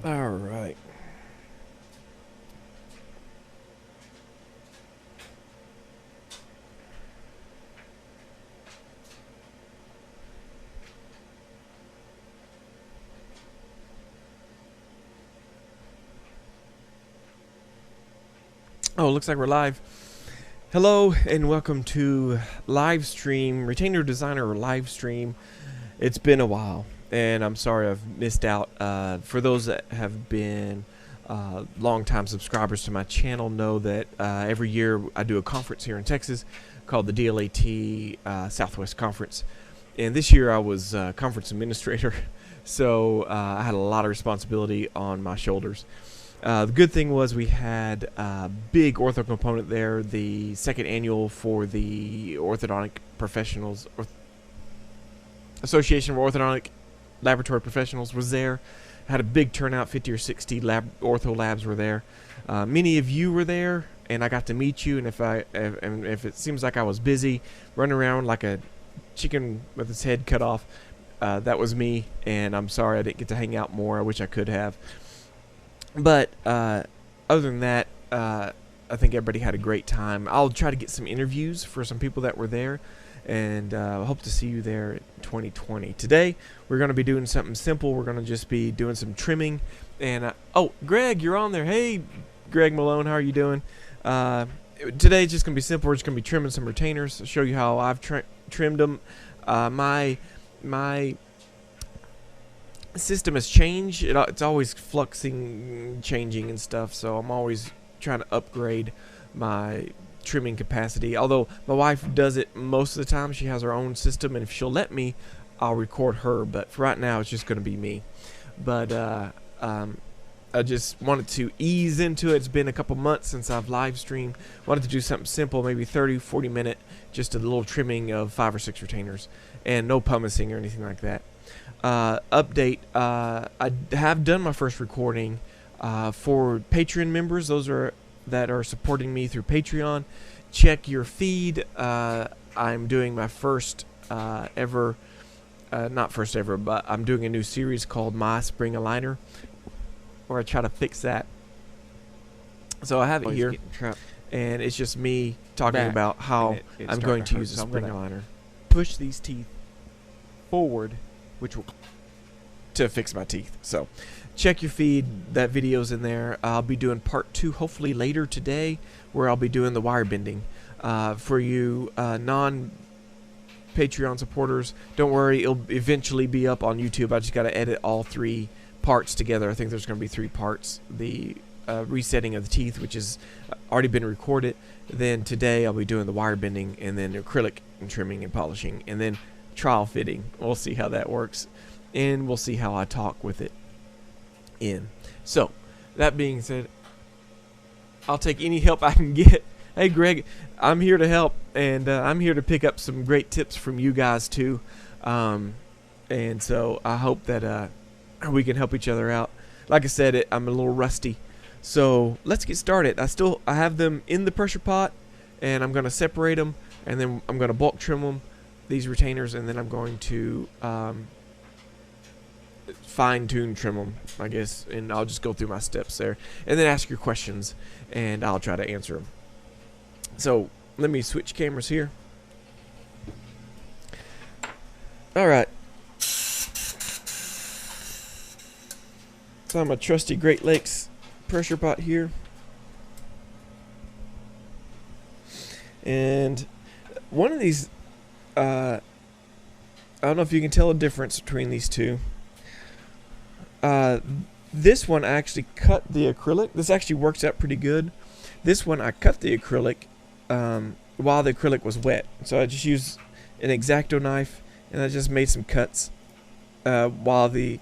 All right. Oh, looks like we're live. Hello and welcome to live stream, Retainer Designer live stream. It's been a while, and I'm sorry I've missed out. For those that have been long-time subscribers to my channel, know that every year I do a conference here in Texas called the DLAT Southwest Conference, and this year I was conference administrator, so I had a lot of responsibility on my shoulders. The good thing was we had a big ortho component there. The second annual for the Orthodontic Professionals Association for Orthodontic Laboratory Professionals was there. Had a big turnout, 50 or 60 ortho labs were there. Many of you were there, and I got to meet you. And if it seems like I was busy running around like a chicken with its head cut off, that was me. And I'm sorry I didn't get to hang out more. I wish I could have. But other than that, I think everybody had a great time. I'll try to get some interviews for some people that were there, and I hope to see you there in 2020. Today, we're going to be doing something simple. We're going to just be doing some trimming. And, oh, Greg, you're on there. Hey, Greg Malone, how are you doing? Today's just going to be simple. We're just going to be trimming some retainers. I'll show you how I've trimmed them. My system has changed. It's always fluxing, changing and stuff, so I'm always trying to upgrade my trimming capacity. Although my wife does it most of the time. She has her own system, and if she'll let me, I'll record her, but for right now it's just going to be me. But I just wanted to ease into it. It's been a couple months since I've live streamed. Wanted to do something simple, maybe 30-40 minute, just a little trimming of 5 or 6 retainers, and no pumicing or anything like that. Update, I have done my first recording for Patreon members, those that are supporting me through Patreon. Check your feed. I'm doing my first ever, not first ever, but I'm doing a new series called My Spring Aligner, where I try to fix that. So I have it here, and it's just me talking about how I'm going to use a spring aligner. Push these teeth forward, which will to fix my teeth. So check your feed, that video's in there. I'll be doing part 2 hopefully later today, where I'll be doing the wire bending. For you non-Patreon supporters, don't worry, it'll eventually be up on YouTube. I just got to edit all 3 parts together. I think there's going to be 3 parts. The resetting of the teeth, which has already been recorded. Then today I'll be doing the wire bending, and then acrylic and trimming and polishing, and then trial fitting. We'll see how that works, and we'll see how I talk with it in. So that being said, I'll take any help I can get. Hey Greg, I'm here to help, and I'm here to pick up some great tips from you guys too, and so I hope that we can help each other out. Like I said, I'm a little rusty, so let's get started. I have them in the pressure pot, and I'm going to separate them, and then I'm going to bulk trim them, these retainers, and then I'm going to fine-tune trim them, I guess, and I'll just go through my steps there, and then ask your questions, and I'll try to answer them. So let me switch cameras here. All right. So I'm a trusty Great Lakes pressure pot here, and one of these, I don't know if you can tell a difference between these two. This one I actually cut the acrylic. This actually works out pretty good. This one I cut the acrylic while the acrylic was wet. So I just used an X-Acto knife, and I just made some cuts while the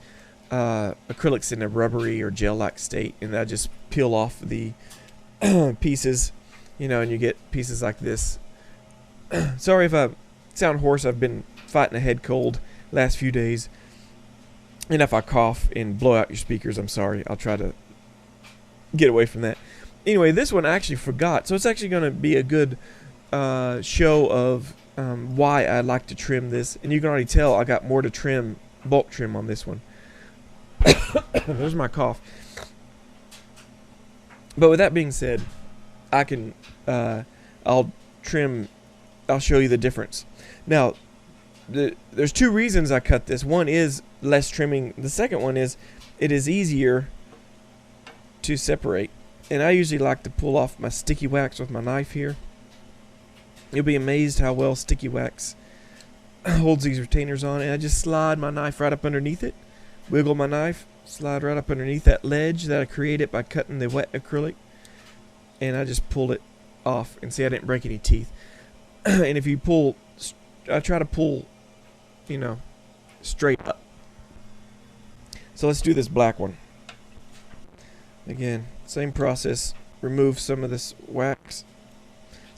acrylic's in a rubbery or gel-like state, and I just peel off the pieces, you know, and you get pieces like this. Sorry if I sound hoarse. I've been fighting a head cold last few days, and if I cough and blow out your speakers, I'm sorry. I'll try to get away from that. Anyway, this one I actually forgot, so it's actually going to be a good show of why I like to trim this, and you can already tell I got more to trim, bulk trim on this one. There's my cough. But with that being said, I can, I'll trim, I'll show you the difference. Now, there's two reasons I cut this. One is less trimming. The second one is it is easier to separate. And I usually like to pull off my sticky wax with my knife here. You'll be amazed how well sticky wax holds these retainers on. And I just slide my knife right up underneath it. Wiggle my knife, slide right up underneath that ledge that I created by cutting the wet acrylic. And I just pulled it off. And see, I didn't break any teeth. And if you pull, I try to pull, you know, straight up. So let's do this black one. Again, same process. Remove some of this wax.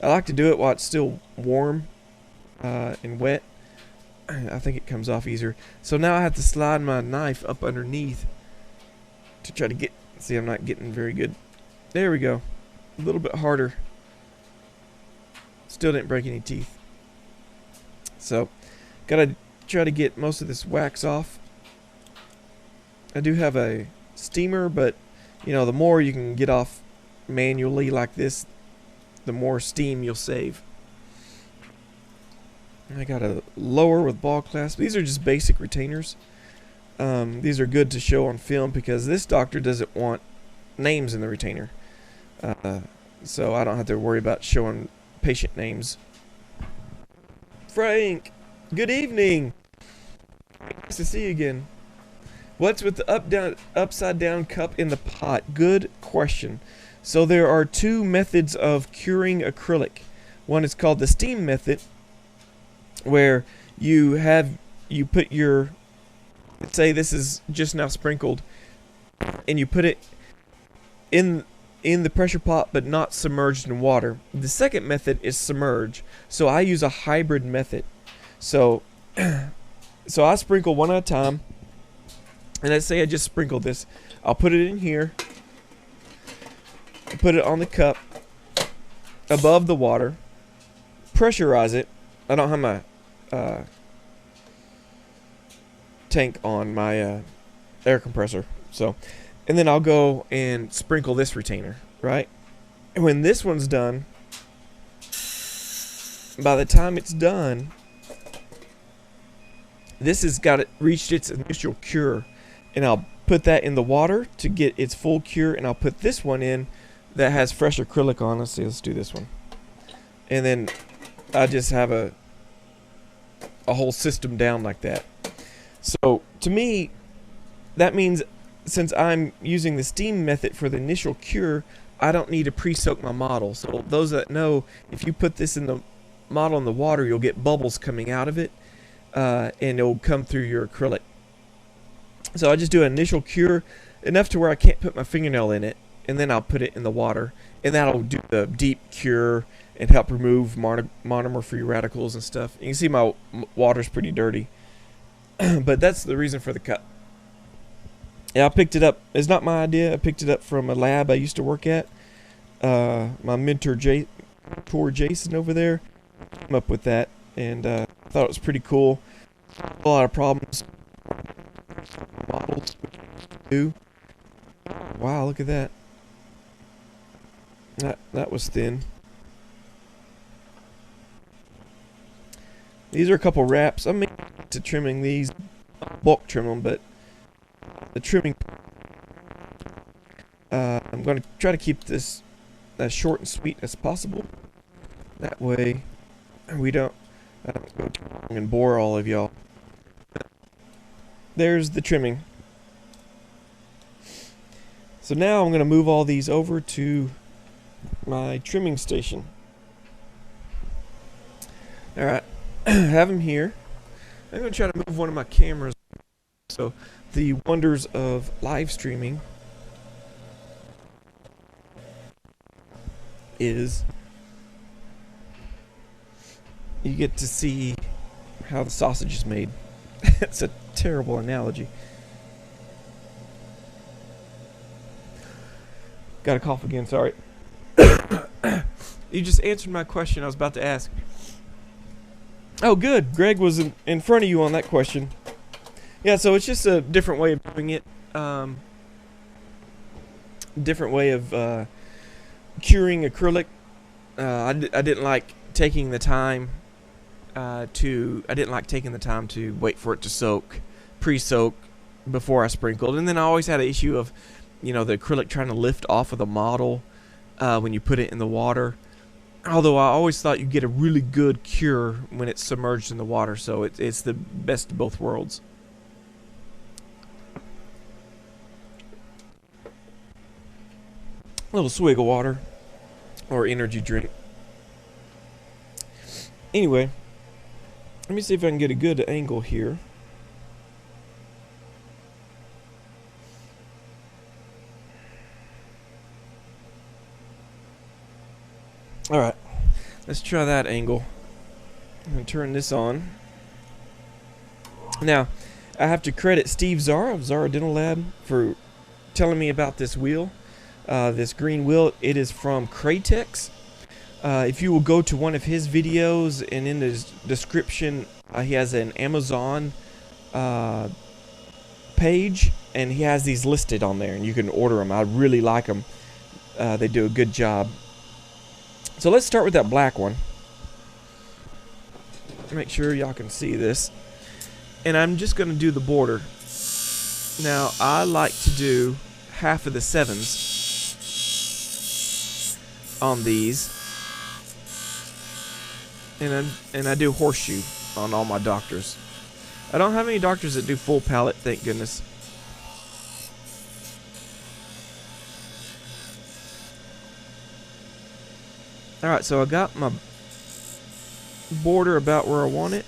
I like to do it while it's still warm and wet. I think it comes off easier. So now I have to slide my knife up underneath to try to get, see, I'm not getting very good. There we go. A little bit harder. Still didn't break any teeth. So, gotta try to get most of this wax off. I do have a steamer, but you know, the more you can get off manually like this, the more steam you'll save. I got a lower with ball clasp. These are just basic retainers. These are good to show on film because this doctor doesn't want names in the retainer. So I don't have to worry about showing patient names. Frank, good evening. Nice to see you again. What's with the upside down cup in the pot? Good question. So there are two methods of curing acrylic. One is called the steam method, where you put your, let's say this is just now sprinkled, and you put it in the pressure pot but not submerged in water. The second method is submerge. So I use a hybrid method. So I sprinkle one at a time. And let's say I just sprinkled this. I'll put it in here. Put it on the cup above the water. Pressurize it. I don't have my tank on, my air compressor. So, and then I'll go and sprinkle this retainer, right? And when this one's done, by the time it's done, this has reached its initial cure. And I'll put that in the water to get its full cure, and I'll put this one in that has fresh acrylic on. Let's see, let's do this one. And then I just have a whole system down like that. So to me, that means since I'm using the steam method for the initial cure, I don't need to pre-soak my model. So those that know, if you put this in the model in the water, you'll get bubbles coming out of it, and it'll come through your acrylic. So I just do an initial cure, enough to where I can't put my fingernail in it, and then I'll put it in the water, and that'll do the deep cure and help remove monomer-free radicals and stuff. You can see my water's pretty dirty, but that's the reason for the cut. Yeah, I picked it up. It's not my idea. I picked it up from a lab I used to work at. My mentor, Jason over there, came up with that, and I thought it was pretty cool. A lot of problems. Models do. Wow, look at that. That was thin. These are a couple wraps. I'm to trimming these, bulk trim them, but the trimming, I'm going to try to keep this as short and sweet as possible. That way we don't go too long and bore all of y'all. There's the trimming. So now I'm going to move all these over to my trimming station. Alright, have them here. I'm going to try to move one of my cameras. So the wonders of live streaming is you get to see how the sausage is made. It's a terrible analogy. Got a cough again, sorry. You just answered my question I was about to ask. Oh, good. Greg was in front of you on that question. Yeah, so it's just a different way of doing it. different way of curing acrylic. I didn't like taking the time to wait for it to soak, pre-soak before I sprinkled, and then I always had an issue of, the acrylic trying to lift off of the model when you put it in the water. Although I always thought you get a really good cure when it's submerged in the water, so it's the best of both worlds. A little swig of water or energy drink. Anyway, let me see if I can get a good angle here. Alright, let's try that angle. I'm going to turn this on. Now, I have to credit Steve Zara of Zara Dental Lab for telling me about this wheel. This green wheel, it is from Craytex. If you will go to one of his videos, and in the description, he has an Amazon page, and he has these listed on there, and you can order them. I really like them. They do a good job. So let's start with that black one. Make sure y'all can see this. And I'm just going to do the border. Now, I like to do half of the 7s on these. And I do horseshoe on all my doctors. I don't have any doctors that do full palette, thank goodness. Alright, so I got my border about where I want it.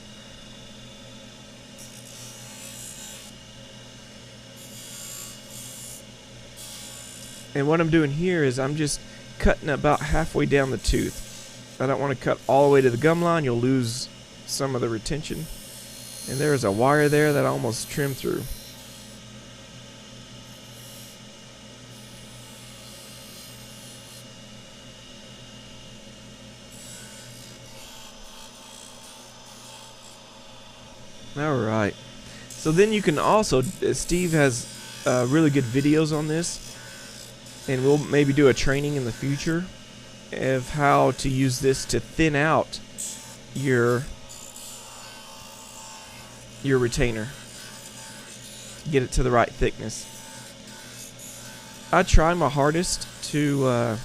And what I'm doing here is I'm just cutting about halfway down the tooth. I don't want to cut all the way to the gum line. You'll lose some of the retention. And there's a wire there that I almost trimmed through. Alright. So then you can also, Steve has really good videos on this. And we'll maybe do a training in the future of how to use this to thin out your retainer. Get it to the right thickness. I try my hardest to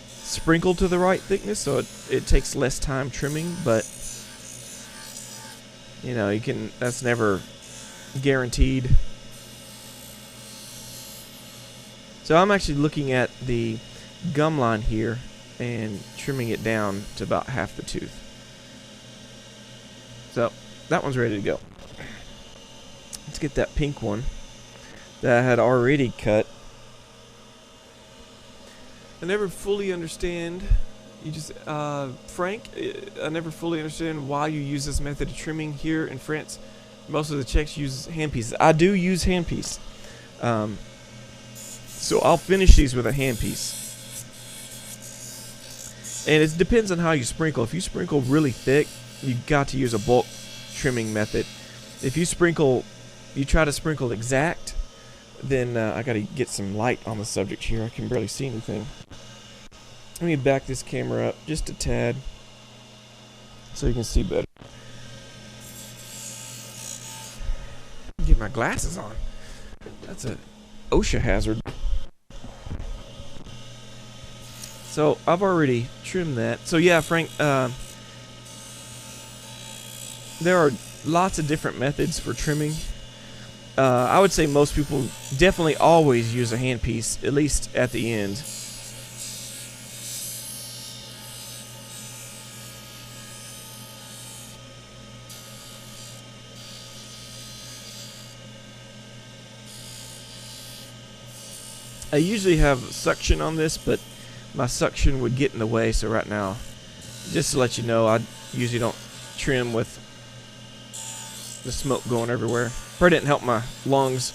sprinkle to the right thickness, so it takes less time trimming, but that's never guaranteed. So I'm actually looking at the gum line here and trimming it down to about half the tooth. So that one's ready to go. Let's get that pink one that I had already cut. I never fully understand, Frank, I never fully understand why you use this method of trimming here in France. Most of the Czechs use handpieces. I do use handpiece. So I'll finish these with a handpiece. And it depends on how you sprinkle. If you sprinkle really thick, you've got to use a bulk trimming method. If you try to sprinkle exact, then I got to get some light on the subject here. I can barely see anything. Let me back this camera up just a tad so you can see better. Get my glasses on. That's a OSHA hazard. So I've already trimmed that. So yeah, Frank, there are lots of different methods for trimming. I would say most people definitely always use a handpiece, at least at the end. I usually have suction on this, but my suction would get in the way, so right now, just to let you know, I usually don't trim with the smoke going everywhere. Probably didn't help my lungs.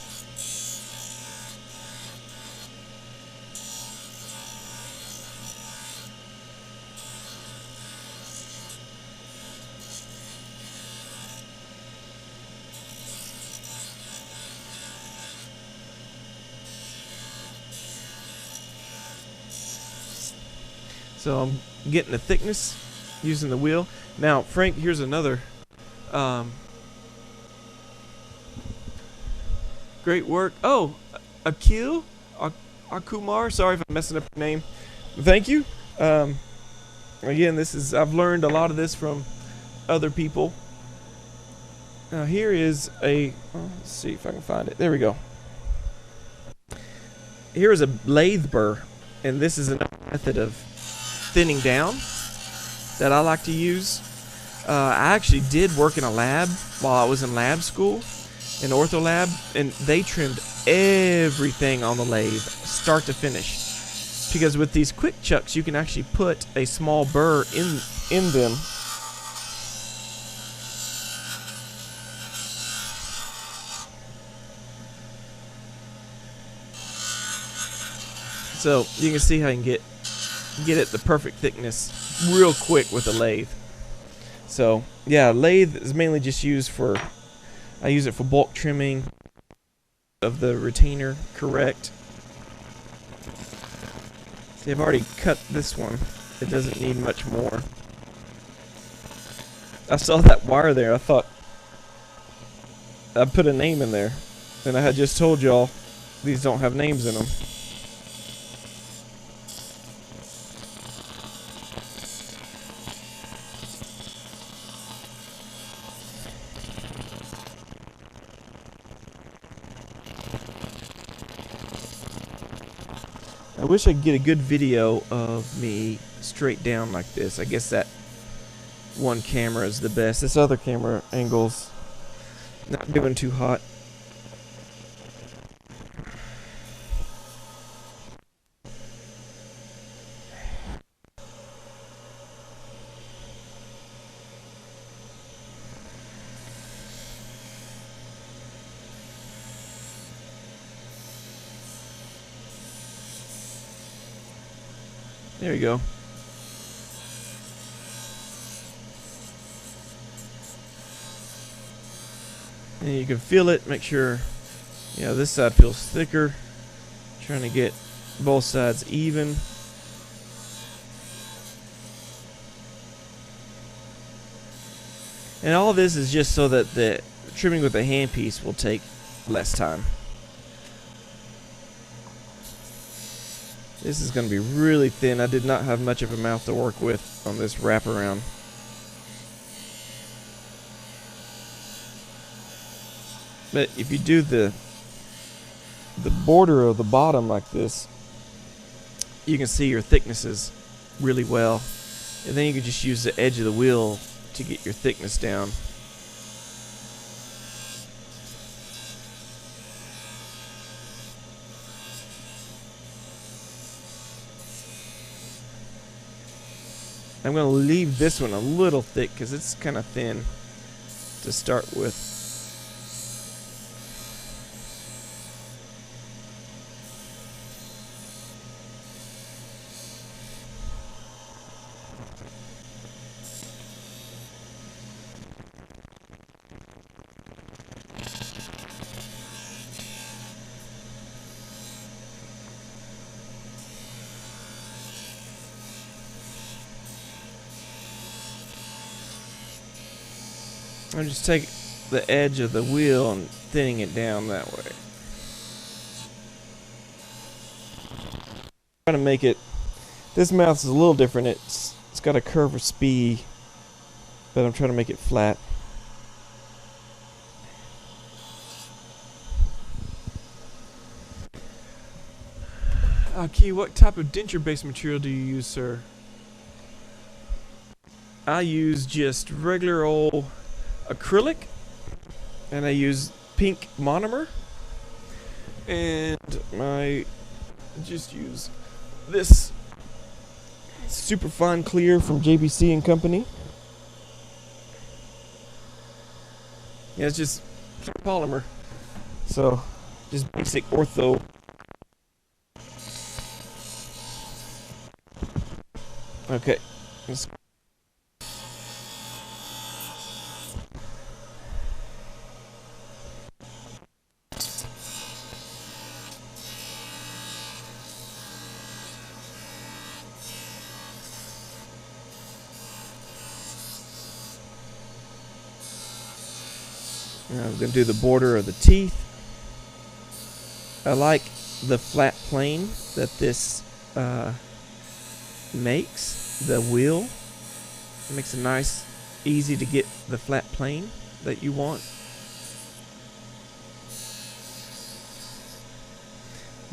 So I'm getting the thickness using the wheel. Now, Frank, here's another great work. Oh, Akil Akumar. Sorry if I'm messing up your name. Thank you. Again, I've learned a lot of this from other people. Now here is let's see if I can find it. There we go. Here is a lathe burr, and this is another method of thinning down that I like to use. I actually did work in a lab while I was in lab school, in ortho lab, and they trimmed everything on the lathe, start to finish. Because with these quick chucks, you can actually put a small burr in them. So you can see how you can get it the perfect thickness real quick with a lathe. So yeah, lathe is mainly just used for, I use it for bulk trimming of the retainer, correct. See, I've already cut this one. It doesn't need much more. I saw that wire there. I thought I put a name in there, and I had just told y'all these don't have names in them. I wish I could get a good video of me straight down like this. I guess that one camera is the best. This other camera angle's not doing too hot. There you go. And you can feel it, make sure, yeah, this side feels thicker. Trying to get both sides even. And all this is just so that the trimming with a handpiece will take less time. This is going to be really thin. I did not have much of a mouth to work with on this wraparound. But if you do the border of the bottom like this, you can see your thicknesses really well. And then you can just use the edge of the wheel to get your thickness down. I'm going to leave this one a little thick because it's kind of thin to start with. I'm just taking the edge of the wheel and thinning it down that way. Trying to make it. This mouth is a little different. It's got a curve of speed, but I'm trying to make it flat. Key, what type of denture-based material do you use, sir? I use just regular old acrylic, and I use pink monomer, and I just use this super fine clear from JBC and Company. Yeah, it's just polymer, so just basic ortho. Okay, let's I'm going to do the border of the teeth. I like the flat plane that this makes. The wheel. It makes it nice, easy to get the flat plane that you want.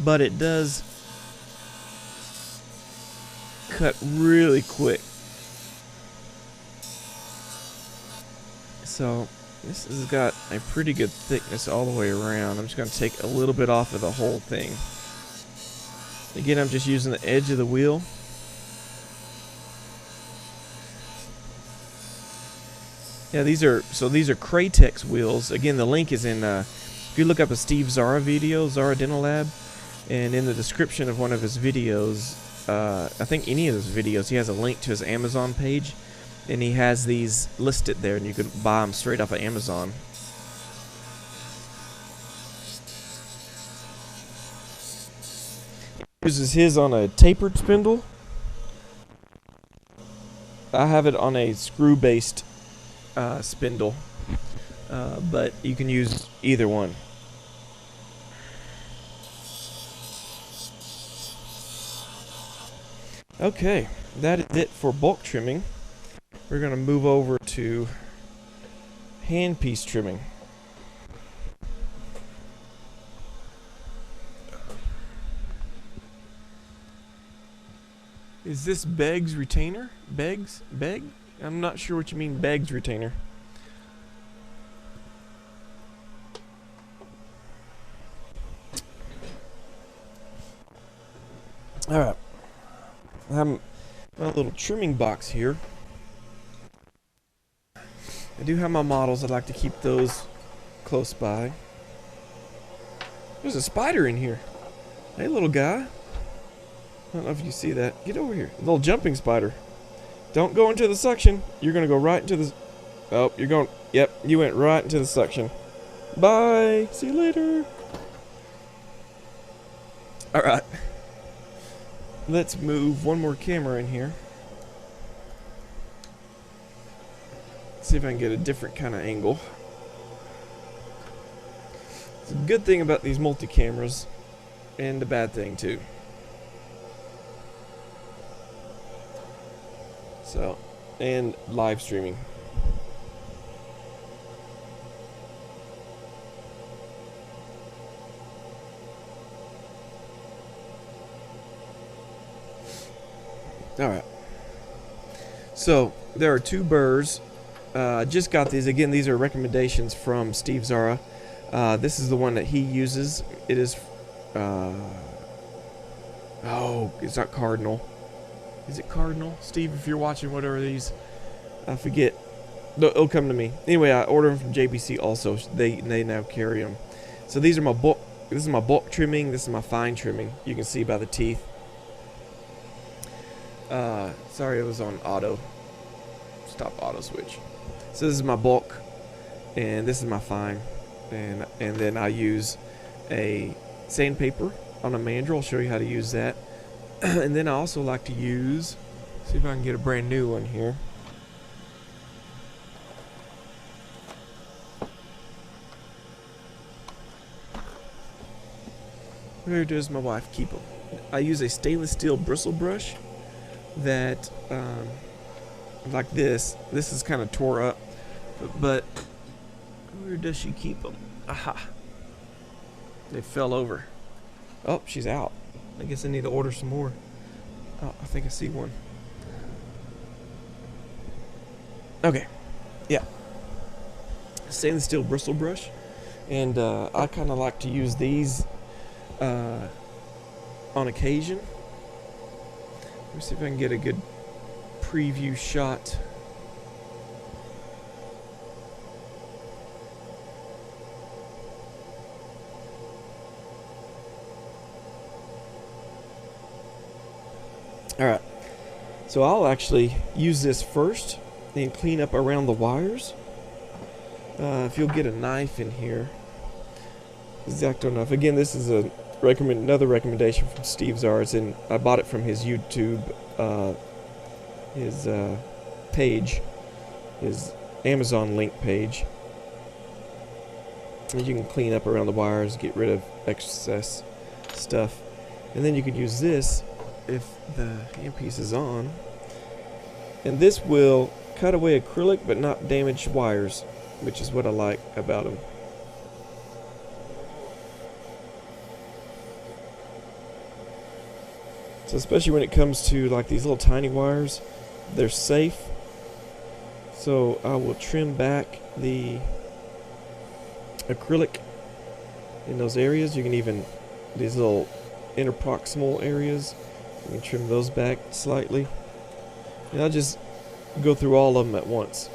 But it does cut really quick. So this has got a pretty good thickness all the way around. I'm just going to take a little bit off of the whole thing. Again, I'm just using the edge of the wheel. Yeah, these are Cratex wheels. Again, the link is in, if you look up a Steve Zara video, Zara Dental Lab, and in the description of one of his videos, I think any of those videos, he has a link to his Amazon page, and he has these listed there, and you can buy them straight off of Amazon. He uses his on a tapered spindle. I have it on a screw-based spindle, but you can use either one. Okay, that is it for bulk trimming. We're going to move over to handpiece trimming. Is this Beg's retainer? Beg's? Beg? I'm not sure what you mean, Beg's retainer. Alright. I have my little trimming box here. I do have my models. I'd like to keep those close by. There's a spider in here. Hey, little guy. I don't know if you see that. Get over here. A little jumping spider. Don't go into the suction. You're going to go right into the... Oh, you're going... Yep, you went right into the suction. Bye. See you later. Alright. Let's move one more camera in here. See if I can get a different kind of angle. It's a good thing about these multi-cameras, and a bad thing too. So, and live streaming. Alright. So, there are two burrs. Just got these. Again, these are recommendations from Steve Zara. This is the one that he uses. It is... oh, it's not Cardinal. Is it Cardinal? Steve, if you're watching whatever these... I forget. It'll come to me. Anyway, I ordered them from JBC also. They now carry them. So these are my bulk... This is my bulk trimming. This is my fine trimming. You can see by the teeth. Sorry, it was on auto. Stop auto switch. So this is my bulk, and this is my fine, and then I use a sandpaper on a mandrel. I'll show you how to use that. And then I also like to use, see if I can get a brand new one here. Where does my wife keep them? I use a stainless steel bristle brush that, like this. This is kind of tore up, but where does she keep them? Aha! They fell over. Oh, she's out. I guess I need to order some more. Oh, I think I see one. Okay, yeah. Stainless steel bristle brush, and I kind of like to use these on occasion. Let me see if I can get a good preview shot. Alright, so I'll actually use this first and clean up around the wires. If you'll get a knife in here. X-Acto knife. Again, this is another recommendation from Steve Zara. I bought it from his YouTube, his page, his Amazon link page. And you can clean up around the wires, get rid of excess stuff. And then you could use this if the handpiece is on. And this will cut away acrylic but not damage wires, which is what I like about them. So especially when it comes to like these little tiny wires, they're safe. So I will trim back the acrylic in those areas. You can even, these little interproximal areas, you can trim those back slightly. And I'll just go through all of them at once.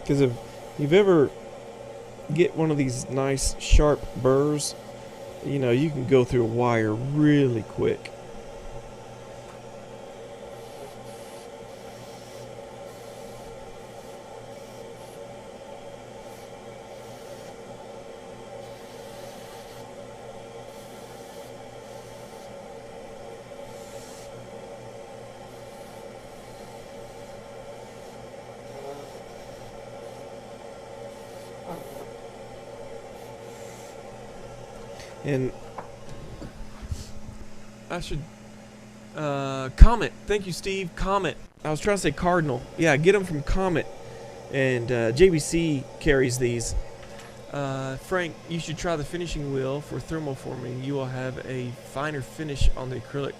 Because if you've ever get one of these nice sharp burrs, you know, you can go through a wire really quick. And I should Comet. Thank you, Steve. Comet. I was trying to say Cardinal. Yeah, get them from Comet. And JBC carries these. Frank, you should try the finishing wheel for thermoforming. You will have a finer finish on the acrylic.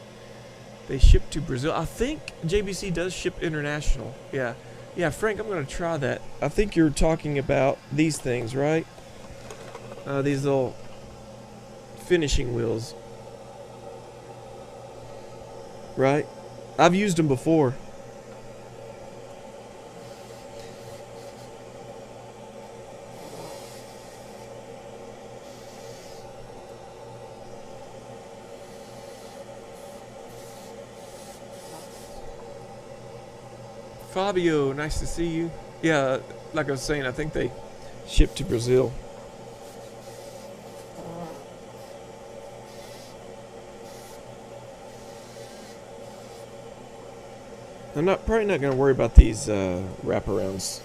They ship to Brazil. I think JBC does ship international. Yeah. Yeah, Frank, I'm going to try that. I think you're talking about these things, right? These little finishing wheels, right? I've used them before. Fabio, nice to see you. Yeah, like I was saying, I think they ship to Brazil. I'm probably not going to worry about these wraparounds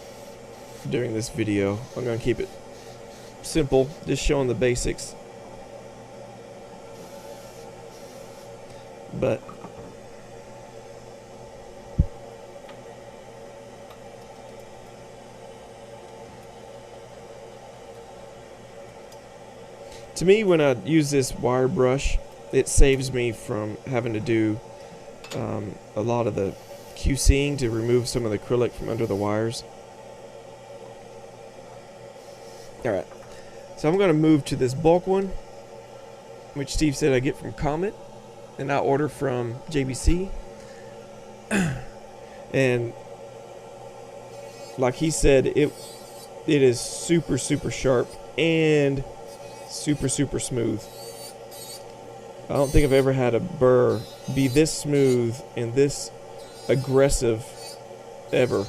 during this video. I'm going to keep it simple, just showing the basics. But to me, when I use this wire brush, it saves me from having to do a lot of the QCing to remove some of the acrylic from under the wires. Alright, so I'm going to move to this bulk one, which Steve said I get from Comet, and I order from JBC. And like he said, it is super sharp and super smooth. I don't think I've ever had a burr be this smooth and this aggressive ever.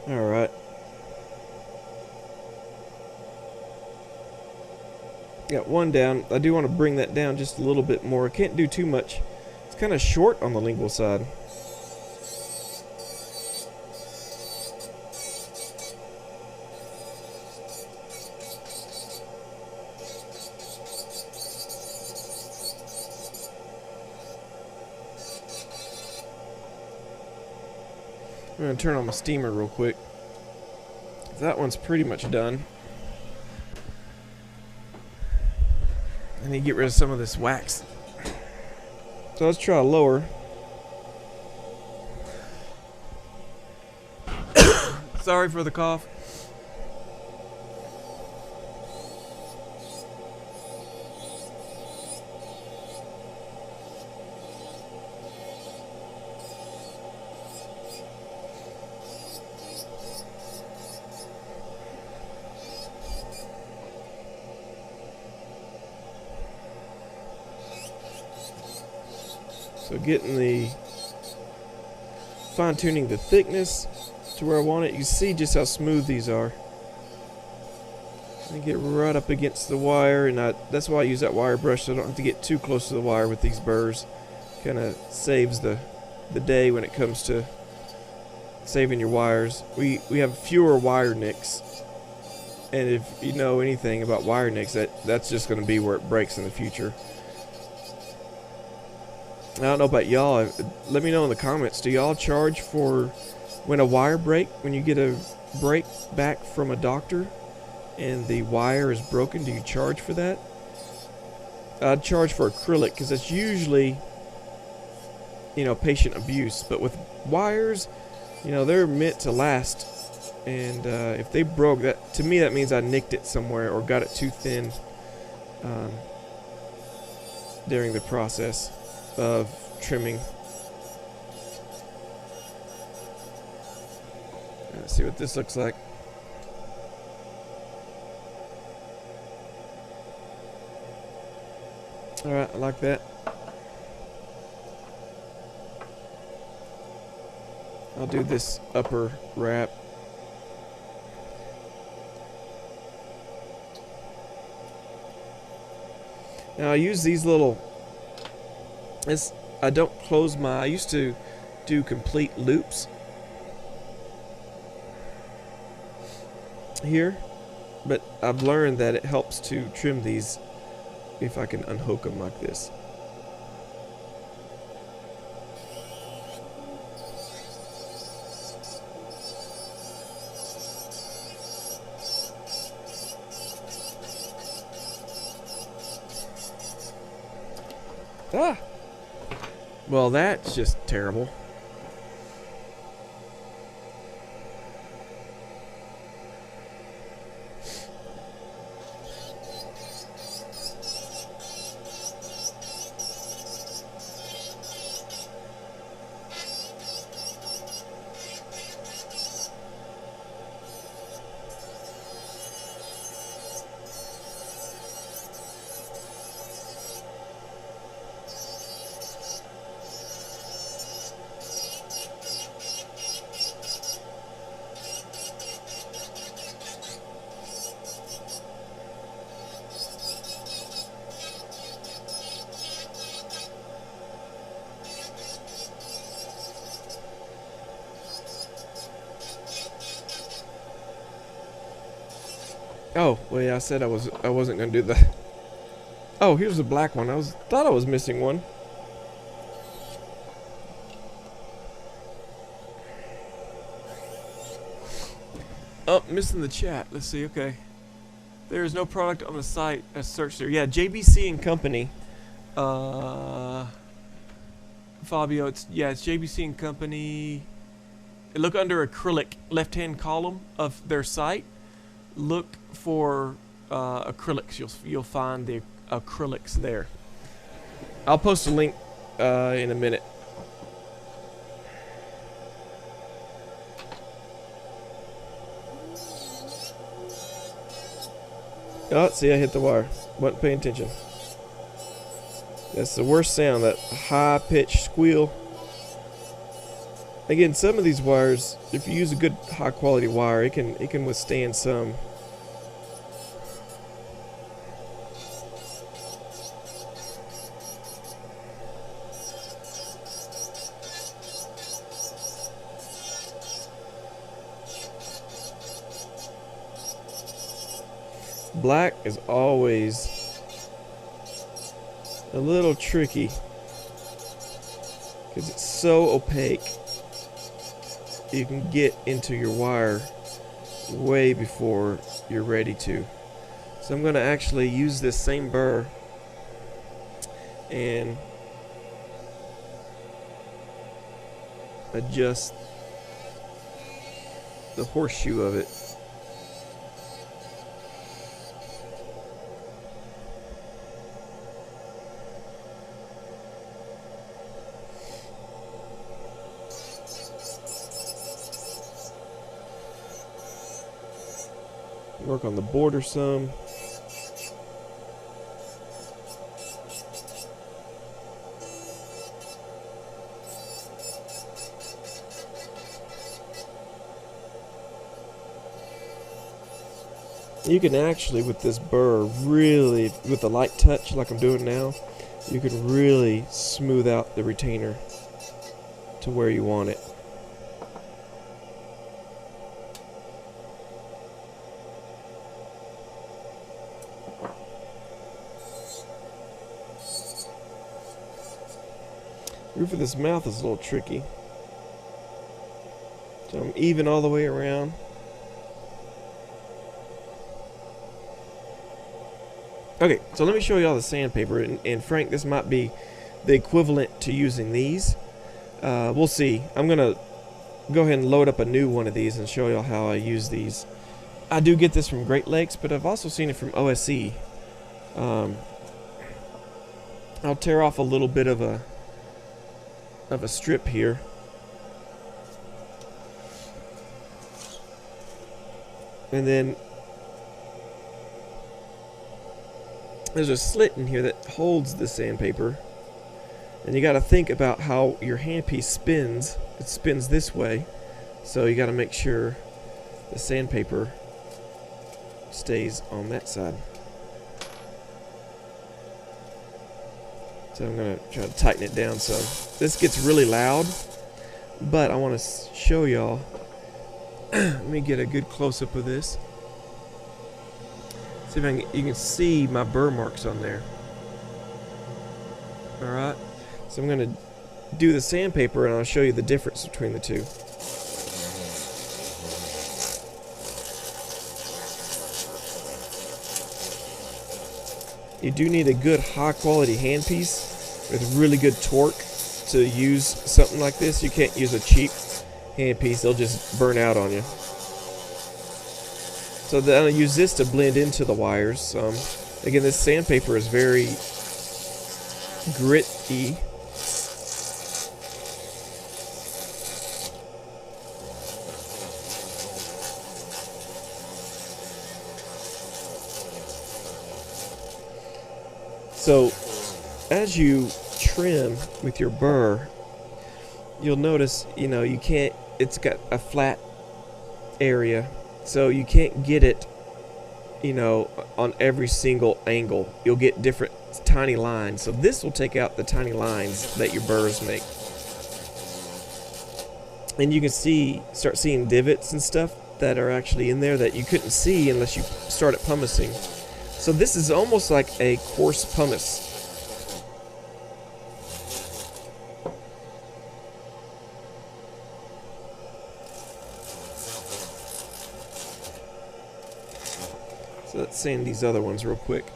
Alright. Got one down. I do want to bring that down just a little bit more. I can't do too much. It's kind of short on the lingual side. I'm gonna turn on my steamer real quick. That one's pretty much done. I need to get rid of some of this wax. So let's try a lower. Sorry for the cough. So getting the fine-tuning the thickness to where I want it. You see just how smooth these are. I get right up against the wire, and that's why I use that wire brush, so I don't have to get too close to the wire with these burrs. Kind of saves the day when it comes to saving your wires. We have fewer wire nicks, and if you know anything about wire nicks, that's just going to be where it breaks in the future. I don't know about y'all. Let me know in the comments. Do y'all charge for when a wire break? When you get a break back from a doctor and the wire is broken, do you charge for that? I'd charge for acrylic because it's usually, you know, patient abuse. But with wires, you know, they're meant to last. And if they broke, that to me that means I nicked it somewhere or got it too thin during the process of trimming. Let's see what this looks like. Alright, I like that. I'll do this upper wrap. Now I use these little, I don't close my, I used to do complete loops here, but I've learned that it helps to trim these if I can unhook them like this. Ah! Well, that's just terrible. Oh, well, yeah, I said I wasn't gonna do that. Oh, here's the black one. Thought I was missing one. Oh, missing the chat. Let's see. Okay, there is no product on the site as searched there. Yeah, JBC and Company. Fabio, it's JBC and Company. Look under acrylic, left-hand column of their site. Look for acrylics. You'll find the acrylics there. I'll post a link in a minute. Oh, see, I hit the wire. Wasn't paying attention. That's the worst sound, that high-pitched squeal. Again, some of these wires, if you use a good high-quality wire, it can withstand some. Black is always a little tricky because it's so opaque. you can get into your wire way before you're ready to. So I'm going to actually use this same burr and adjust the horseshoe of it. Work on the border some. You can actually, with this burr, really, with the light touch like I'm doing now, you can really smooth out the retainer to where you want it. The roof of this mouth is a little tricky. So I'm even all the way around. Okay, so let me show you all the sandpaper, and Frank, this might be the equivalent to using these. We'll see. I'm gonna go ahead and load up a new one of these and show y'all how I use these. I do get this from Great Lakes, but I've also seen it from OSE. I'll tear off a little bit of a strip here. And then there's a slit in here that holds the sandpaper, and you got to think about how your handpiece spins. It spins this way, so you got to make sure the sandpaper stays on that side. So I'm going to try to tighten it down. So this gets really loud, but I want to show y'all. Let me get a good close-up of this. See if you can see my burr marks on there. Alright, so I'm going to do the sandpaper and I'll show you the difference between the two. You do need a good high quality handpiece with really good torque to use something like this. You can't use a cheap handpiece, they'll just burn out on you. So then I'll use this to blend into the wires. Again, this sandpaper is very gritty. So as you trim with your burr, you'll notice, you can't, it's got a flat area. So you can't get it, on every single angle. You'll get different tiny lines. So this will take out the tiny lines that your burrs make. And you can start seeing divots and stuff that are actually in there that you couldn't see unless you started pumicing. So this is almost like a coarse pumice. So let's sand these other ones real quick.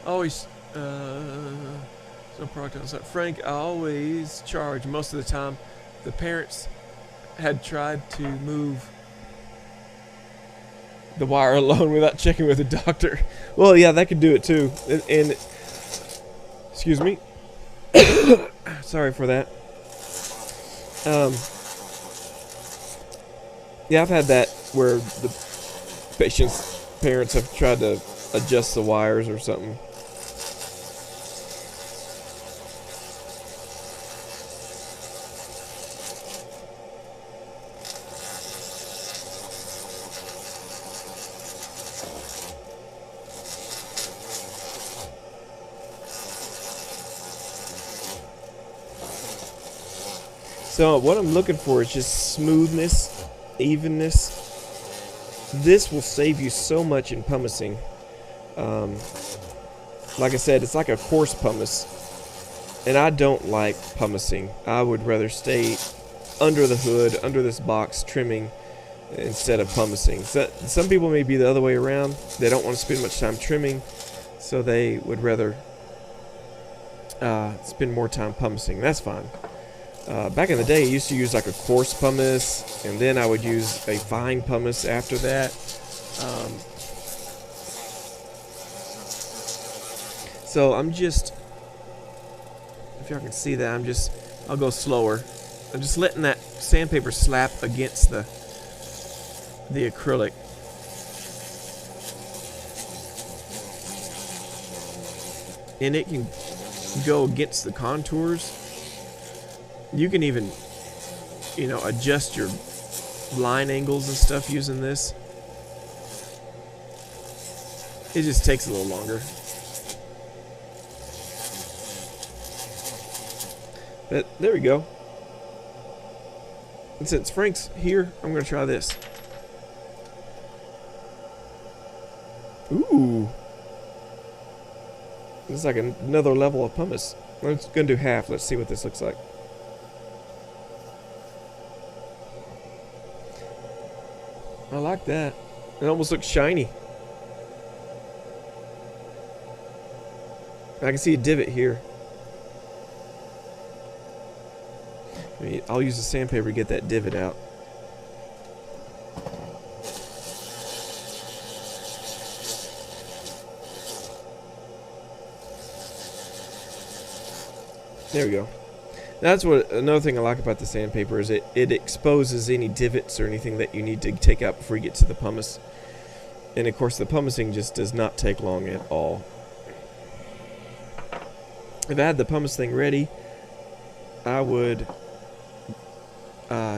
Always, some product on that. Frank, I always charge most of the time. The parents had tried to move the wire alone without checking with the doctor. Well, yeah, that could do it too. And excuse me. Sorry for that. Yeah, I've had that where the patient's parents have tried to adjust the wires or something. So what I'm looking for is just smoothness, evenness. This will save you so much in pumicing. Like I said, it's like a coarse pumice, and I don't like pumicing. I would rather stay under the hood, under this box, trimming instead of pumicing. So some people may be the other way around. They don't want to spend much time trimming, so they would rather spend more time pumicing. That's fine. Back in the day, I used to use like a coarse pumice, and then I would use a fine pumice after that. So I'm just, if y'all can see that, I'll go slower. I'm just letting that sandpaper slap against the acrylic. And it can go against the contours. You can even, adjust your line angles and stuff using this. It just takes a little longer. But there we go. And since Frank's here, I'm going to try this. Ooh. This is like another level of pumice. I'm just going to do half. Let's see what this looks like. I like that. It almost looks shiny. I can see a divot here. I'll use the sandpaper to get that divot out. There we go. That's what another thing I like about the sandpaper is it exposes any divots or anything that you need to take out before you get to the pumice. And of course the pumicing just does not take long at all. If I had the pumice thing ready, I would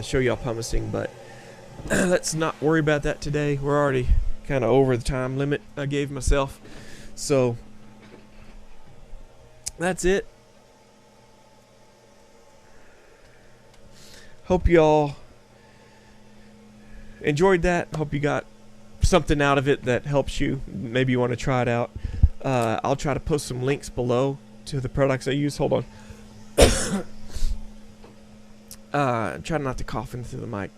show y'all pumicing, but let's not worry about that today. We're already kind of over the time limit I gave myself. So that's it. Hope y'all enjoyed that. Hope you got something out of it that helps you. Maybe you want to try it out. I'll try to post some links below to the products I use. Hold on. Try not to cough into the mic.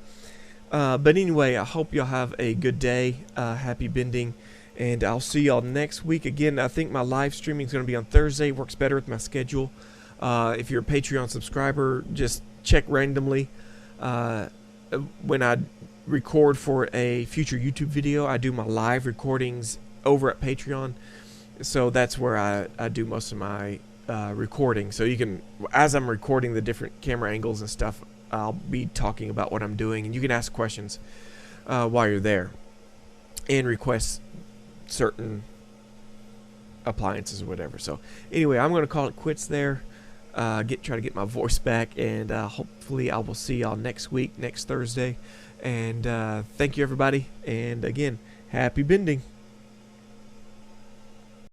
But anyway, I hope y'all have a good day. Happy bending. And I'll see y'all next week. Again, I think my live streaming is going to be on Thursday. Works better with my schedule. If you're a Patreon subscriber, just check randomly. When I record for a future YouTube video, I do my live recordings over at Patreon. So that's where I do most of my recording. So you can, as I'm recording the different camera angles and stuff, I'll be talking about what I'm doing, and you can ask questions while you're there and request certain appliances or whatever. So anyway, I'm going to call it quits there. Try to get my voice back, and hopefully I will see y'all next week, next Thursday. And thank you, everybody. And again, happy bending.